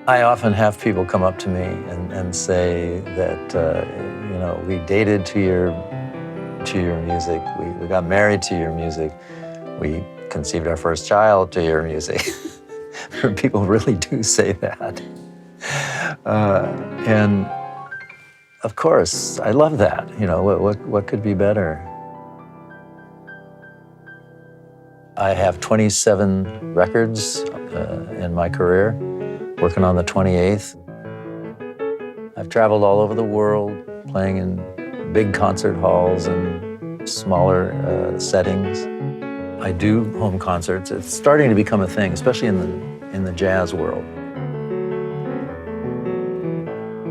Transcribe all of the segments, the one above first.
I often have people come up to me and say that, we dated to your music, we got married to your music, we conceived our first child to your music. People really do say that. And of course, I love that. What could be better? I have 27 records in my career, working on the 28th. I've traveled all over the world, playing in big concert halls and smaller settings. I do home concerts. It's starting to become a thing, especially in the jazz world.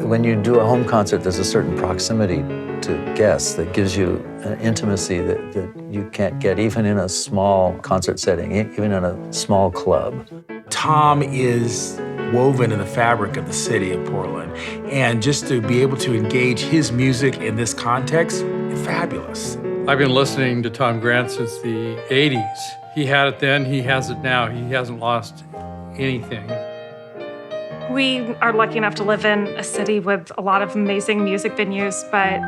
When you do a home concert, there's a certain proximity to guests that gives you an intimacy that you can't get even in a small concert setting, even in a small club. Tom is woven in the fabric of the city of Portland, and just to be able to engage his music in this context, fabulous. I've been listening to Tom Grant since the 80s. He had it then, he has it now. He hasn't lost anything. We are lucky enough to live in a city with a lot of amazing music venues, but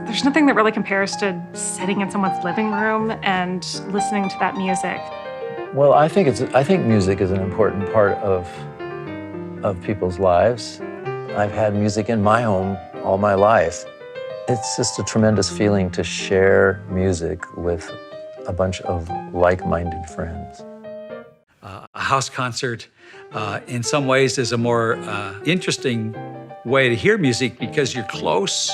there's nothing that really compares to sitting in someone's living room and listening to that music. Well, I think music is an important part of people's lives. I've had music in my home all my life. It's just a tremendous feeling to share music with a bunch of like-minded friends. A house concert, in some ways, is a more interesting way to hear music because you're close,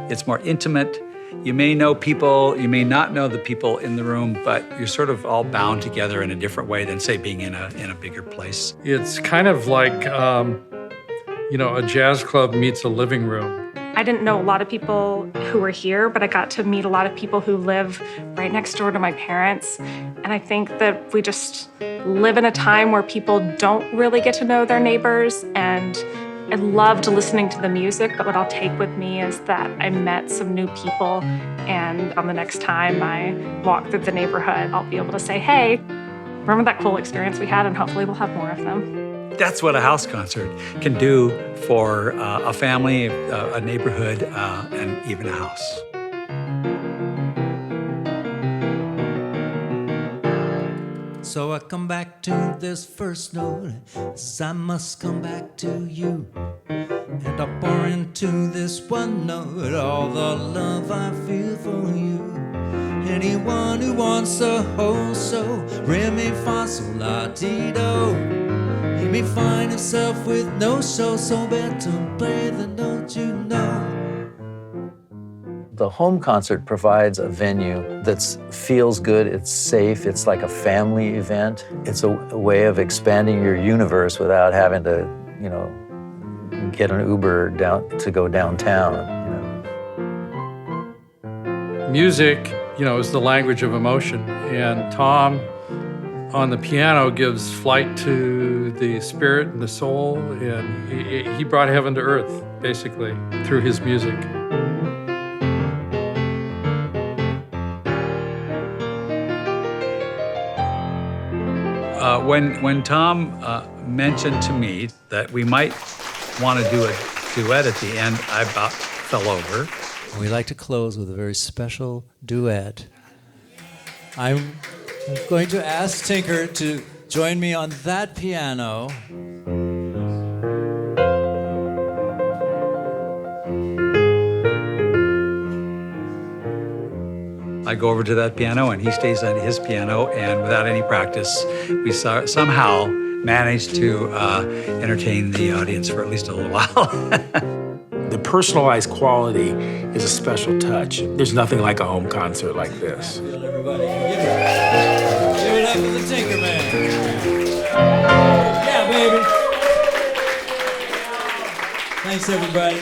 it's more intimate. You may know people, you may not know the people in the room, but you're sort of all bound together in a different way than, say, being in a bigger place. It's kind of like, a jazz club meets a living room. I didn't know a lot of people who were here, but I got to meet a lot of people who live right next door to my parents. And I think that we just live in a time where people don't really get to know their neighbors. And I loved listening to the music, but what I'll take with me is that I met some new people. And on the next time I walk through the neighborhood, I'll be able to say, hey, remember that cool experience we had? And hopefully we'll have more of them. That's what a house concert can do for a family, a neighborhood, and even a house. So I come back to this first note, as I must come back to you. And I pour into this one note all the love I feel for you. Anyone who wants a whole soul, re mi fa sol la ti do. He may find himself with no show, so better play than don't you know. The home concert provides a venue that feels good, it's safe, it's like a family event. It's a way of expanding your universe without having to, get an Uber to go downtown. Music, is the language of emotion, and Tom on the piano gives flight to the spirit and the soul, and he brought heaven to earth, basically, through his music. When Tom mentioned to me that we might want to do a duet at the end, I about fell over. We like to close with a very special duet. I'm going to ask Tinker to join me on that piano. I go over to that piano and he stays at his piano, and without any practice, we somehow managed to entertain the audience for at least a little while. The personalized quality is a special touch. There's nothing like a home concert like this. Everybody, give it up for the Tinker Man. Yeah, baby. Thanks, everybody.